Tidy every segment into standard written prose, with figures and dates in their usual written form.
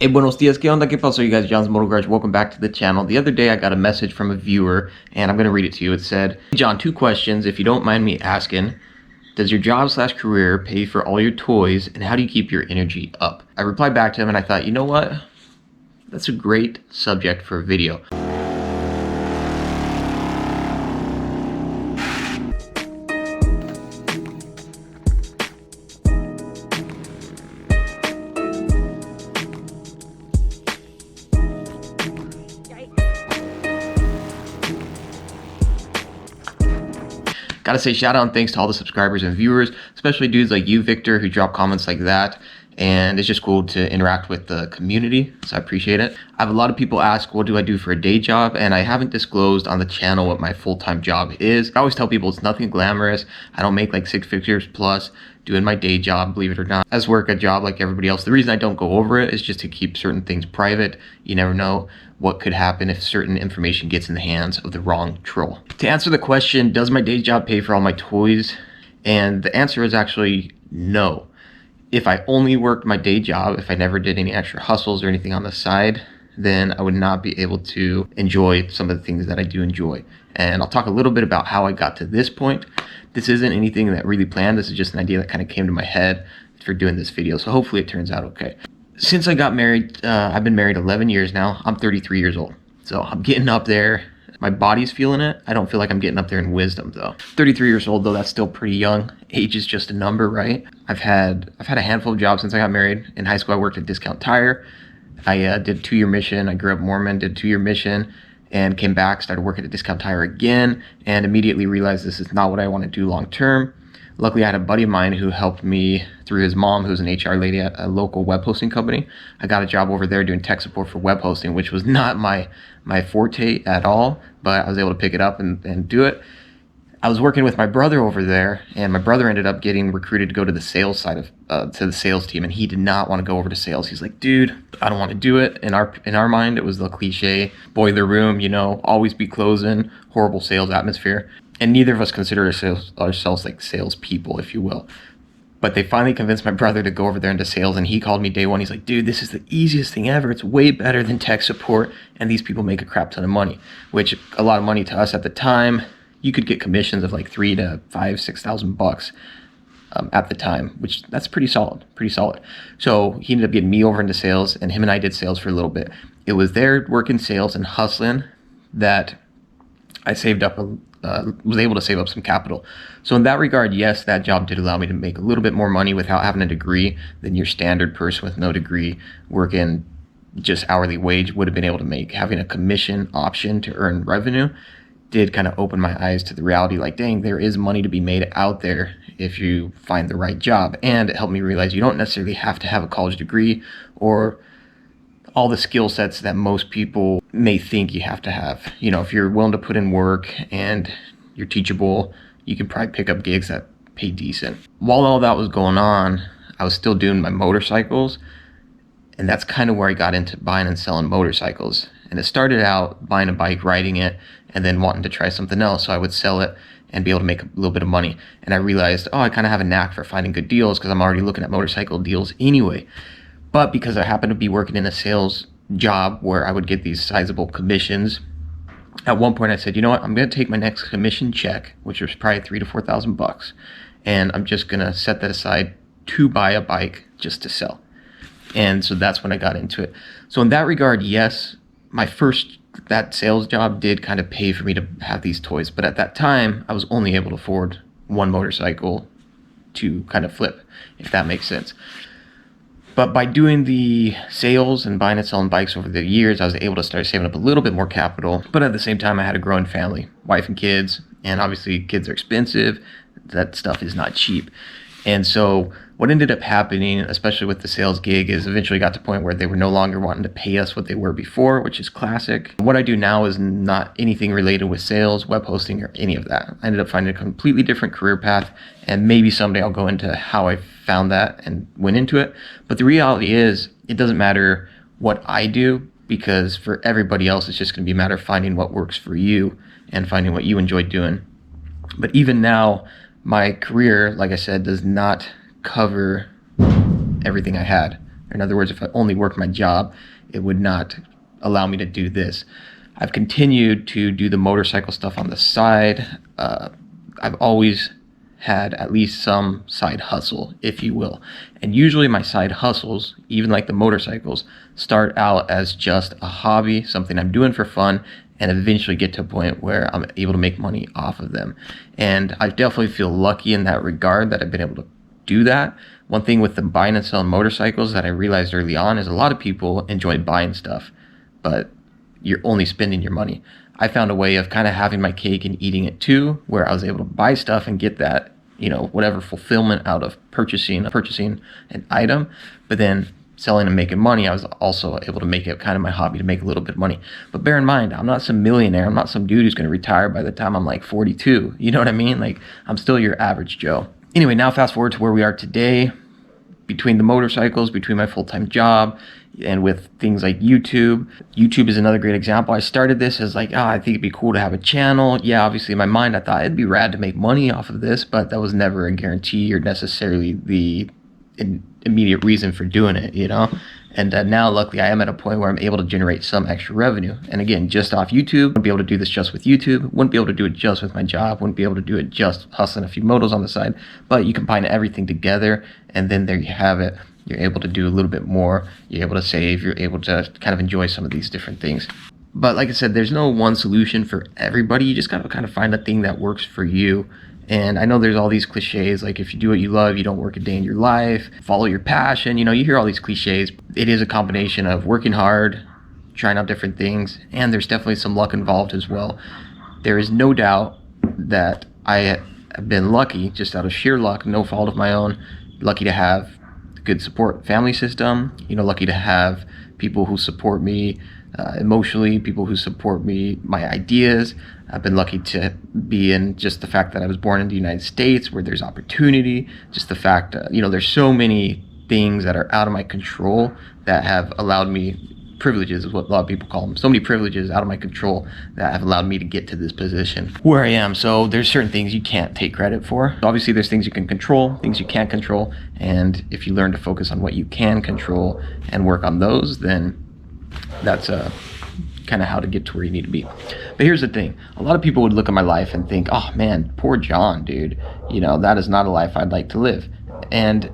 Hey, buenos dias, ¿qué onda? ¿Qué pasó, you guys? John's Motor Garage. Welcome back to the channel. The other day, I got a message from a viewer, and I'm going to read it to you. It said, "Hey, John, two questions, if you don't mind me asking. Does your job/career pay for all your toys, and how do you keep your energy up?" I replied back to him, and I thought, you know what? That's a great subject for a video. Gotta say shout out and thanks to all the subscribers and viewers, especially dudes like you, Victor, who drop comments like that. And it's just cool to interact with the community, so I appreciate it. I have a lot of people ask, what do I do for a day job? And I haven't disclosed on the channel what my full-time job is. I always tell people it's nothing glamorous. I don't make like 6 figures plus doing my day job, believe it or not. I just work a job like everybody else. The reason I don't go over it is just to keep certain things private. You never know what could happen if certain information gets in the hands of the wrong troll. To answer the question, does my day job pay for all my toys? And the answer is actually no. If I only worked my day job, if I never did any extra hustles or anything on the side, then I would not be able to enjoy some of the things that I do enjoy. And I'll talk a little bit about how I got to this point. This isn't anything that really planned. This is just an idea that kind of came to my head for doing this video. So hopefully it turns out okay. Since I got married, I've been married 11 years now. I'm 33 years old. So I'm getting up there. My body's feeling it. I don't feel like I'm getting up there in wisdom though. 33 years old though, that's still pretty young. Age is just a number, right? I've had a handful of jobs since I got married. In high school, I worked at Discount Tire. I did a 2-year mission. I grew up Mormon, did a 2-year mission, and came back, started working at Discount Tire again, and immediately realized this is not what I want to do long term. Luckily, I had a buddy of mine who helped me through his mom, who's an HR lady at a local web hosting company. I got a job over there doing tech support for web hosting, which was not my forte at all, but I was able to pick it up and do it. I was working with my brother over there, and my brother ended up getting recruited to go to the sales side of to the sales team, and he did not want to go over to sales. He's like, dude, I don't want to do it. In our mind, it was the cliche boiler room, you know, always be closing, horrible sales atmosphere. And neither of us consider ourselves like salespeople, if you will. But they finally convinced my brother to go over there into sales, and he called me day one. He's like, dude, this is the easiest thing ever. It's way better than tech support, and these people make a crap ton of money, which a lot of money to us at the time. You could get commissions of like $3,000 to $5,000, $6,000 at the time, which that's pretty solid. So he ended up getting me over into sales, and him and I did sales for a little bit. It was there working sales and hustling that I saved up was able to save up some capital. So in that regard, yes, that job did allow me to make a little bit more money without having a degree than your standard person with no degree working just hourly wage would have been able to make. Having a commission option to earn revenue did kind of open my eyes to the reality, like, dang, there is money to be made out there if you find the right job. And it helped me realize you don't necessarily have to have a college degree or all the skill sets that most people may think you have to have. You know, if you're willing to put in work and you're teachable, you can probably pick up gigs that pay decent. While all that was going on, I was still doing my motorcycles, and that's kind of where I got into buying and selling motorcycles. And it started out buying a bike, riding it, and then wanting to try something else. So I would sell it and be able to make a little bit of money. And I realized, oh, I kind of have a knack for finding good deals because I'm already looking at motorcycle deals anyway. But because I happened to be working in a sales job where I would get these sizable commissions, at one point I said, you know what, I'm going to take my next commission check, which was probably $3,000 to $4,000, and I'm just going to set that aside to buy a bike just to sell. And so that's when I got into it. So in that regard, yes, that sales job did kind of pay for me to have these toys. But at that time, I was only able to afford one motorcycle to kind of flip, if that makes sense. But by doing the sales and buying and selling bikes over the years, I was able to start saving up a little bit more capital. But at the same time, I had a growing family, wife and kids. And obviously, kids are expensive. That stuff is not cheap. And so what ended up happening, especially with the sales gig, is eventually got to the point where they were no longer wanting to pay us what they were before, which is classic. What I do now is not anything related with sales, web hosting, or any of that. I ended up finding a completely different career path, and maybe someday I'll go into how I found that and went into it. But the reality is, it doesn't matter what I do, because for everybody else, it's just going to be a matter of finding what works for you and finding what you enjoy doing. But even now, my career, like I said, does not cover everything I had. In other words, if I only worked my job, it would not allow me to do this. I've continued to do the motorcycle stuff on the side. I've always had at least some side hustle, if you will. And usually my side hustles, even like the motorcycles, start out as just a hobby, something I'm doing for fun, and eventually get to a point where I'm able to make money off of them. And I definitely feel lucky in that regard that I've been able to do that. One thing with the buying and selling motorcycles that I realized early on is a lot of people enjoy buying stuff, but you're only spending your money. I found a way of kind of having my cake and eating it too, where I was able to buy stuff and get that, whatever fulfillment out of purchasing an item, but then selling and making money, I was also able to make it kind of my hobby to make a little bit of money. But bear in mind, I'm not some millionaire. I'm not some dude who's going to retire by the time I'm like 42. You know what I mean? Like, I'm still your average Joe. Anyway, now fast forward to where we are today. Between the motorcycles, between my full-time job, and with things like YouTube. YouTube is another great example. I started this as like, I think it'd be cool to have a channel. Yeah, obviously in my mind, I thought it'd be rad to make money off of this, but that was never a guarantee or necessarily the immediate reason for doing it, And now, luckily, I am at a point where I'm able to generate some extra revenue. And again, just off YouTube, wouldn't be able to do this just with YouTube, wouldn't be able to do it just with my job, wouldn't be able to do it just hustling a few motos on the side. But you combine everything together, and then there you have it. You're able to do a little bit more. You're able to save. You're able to kind of enjoy some of these different things. But like I said, there's no one solution for everybody. You just got to kind of find a thing that works for you. And I know there's all these cliches, like if you do what you love, you don't work a day in your life, follow your passion. You hear all these cliches. It is a combination of working hard, trying out different things, and there's definitely some luck involved as well. There is no doubt that I have been lucky, just out of sheer luck, no fault of my own, lucky to have a good support family system, lucky to have people who support me emotionally, people who support me, my ideas. I've been lucky to be in just the fact that I was born in the United States where there's opportunity, just the fact, there's so many things that are out of my control that have allowed me, privileges is what a lot of people call them, so many privileges out of my control that have allowed me to get to this position where I am. So there's certain things you can't take credit for. Obviously there's things you can control, things you can't control, and if you learn to focus on what you can control and work on those, then that's kind of how to get to where you need to be. But here's the thing. A lot of people would look at my life and think, oh man, poor John, dude. That is not a life I'd like to live. And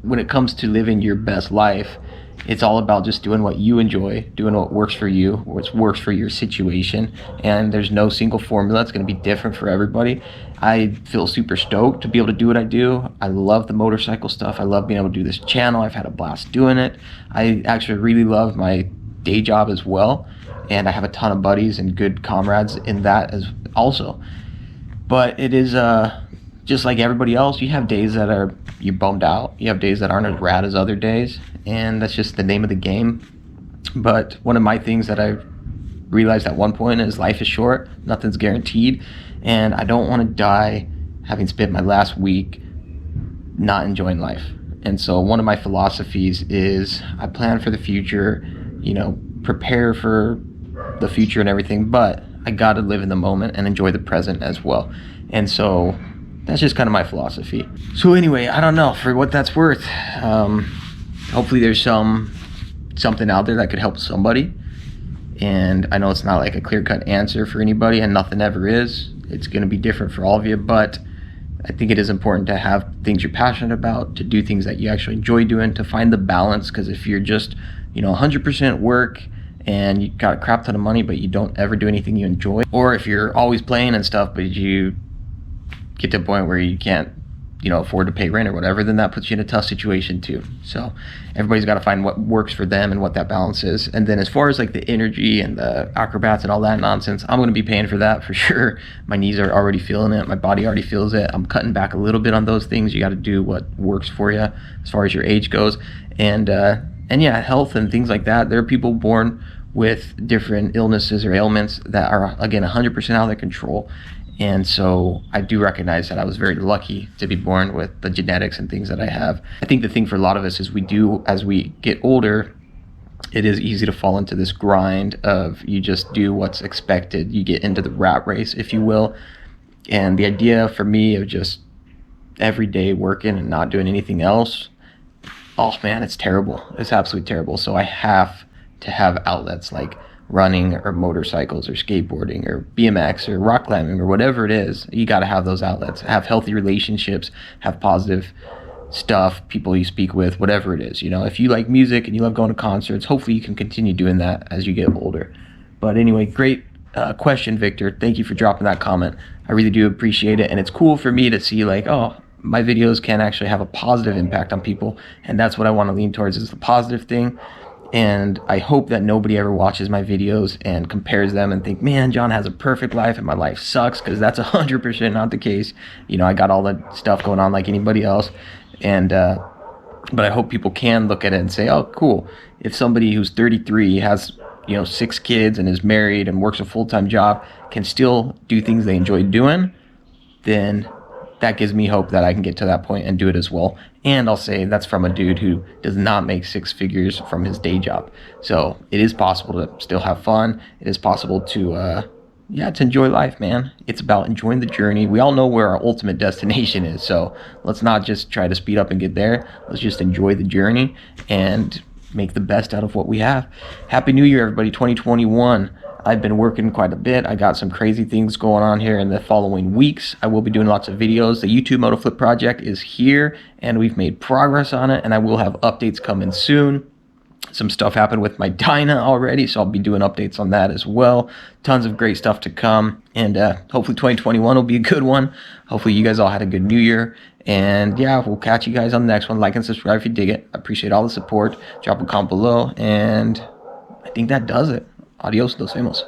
when it comes to living your best life, it's all about just doing what you enjoy, doing what works for you, what works for your situation. And there's no single formula. It's going to be different for everybody. I feel super stoked to be able to do what I do. I love the motorcycle stuff. I love being able to do this channel. I've had a blast doing it. I actually really love my day job as well, and I have a ton of buddies and good comrades in that as also. But it is just like everybody else. You have days that you're bummed out, you have days that aren't as rad as other days, and that's just the name of the game. But one of my things that I realized at one point is life is short, nothing's guaranteed, and I don't want to die having spent my last week not enjoying life. And so one of my philosophies is I plan for the future, prepare for the future and everything, but I gotta live in the moment and enjoy the present as well. And so that's just kind of my philosophy. So anyway, I don't know, for what that's worth, hopefully there's something out there that could help somebody. And I know it's not like a clear-cut answer for anybody, and nothing ever is. It's going to be different for all of you, but I think it is important to have things you're passionate about, to do things that you actually enjoy doing, to find the balance. Because if you're just 100% work and you got a crap ton of money but you don't ever do anything you enjoy, or if you're always playing and stuff but you get to a point where you can't afford to pay rent or whatever, then that puts you in a tough situation too. So everybody's got to find what works for them and what that balance is. And then as far as like the energy and the acrobats and all that nonsense, I'm going to be paying for that for sure. My knees are already feeling it. My body already feels it. I'm cutting back a little bit on those things. You got to do what works for you as far as your age goes. And yeah, health and things like that. There are people born with different illnesses or ailments that are, again, 100% out of their control. And so I do recognize that I was very lucky to be born with the genetics and things that I have. I think the thing for a lot of us is as we get older, it is easy to fall into this grind of you just do what's expected. You get into the rat race, if you will. And the idea for me of just every day working and not doing anything else, Oh man, it's terrible. It's absolutely terrible. So I have to have outlets like running or motorcycles or skateboarding or BMX or rock climbing or whatever it is. You got to have those outlets. Have healthy relationships, have positive stuff, people you speak with, whatever it is. You know, if you like music and you love going to concerts, hopefully you can continue doing that as you get older. But anyway, great question, Victor. Thank you for dropping that comment. I really do appreciate it. And it's cool for me to see like, oh, my videos can actually have a positive impact on people. And that's what I want to lean towards, is the positive thing. And I hope that nobody ever watches my videos and compares them and think, man, John has a perfect life and my life sucks, because that's 100% not the case. You know, I got all the stuff going on like anybody else. And but I hope people can look at it and say, oh, cool. If somebody who's 33 has, you know, 6 kids and is married and works a full-time job can still do things they enjoy doing, then that gives me hope that I can get to that point and do it as well. And I'll say that's from a dude who does not make 6 figures from his day job. So it is possible to still have fun. It is possible to to enjoy life, man. It's about enjoying the journey. We all know where our ultimate destination is, so let's not just try to speed up and get there. Let's just enjoy the journey and make the best out of what we have. Happy New Year, everybody, 2021. I've been working quite a bit. I got some crazy things going on here in the following weeks. I will be doing lots of videos. The YouTube MotoFlip project is here, and we've made progress on it, and I will have updates coming soon. Some stuff happened with my Dyna already, so I'll be doing updates on that as well. Tons of great stuff to come, and hopefully 2021 will be a good one. Hopefully you guys all had a good New Year, and yeah, we'll catch you guys on the next one. Like and subscribe if you dig it. I appreciate all the support. Drop a comment below, and I think that does it. Adios, los vemos.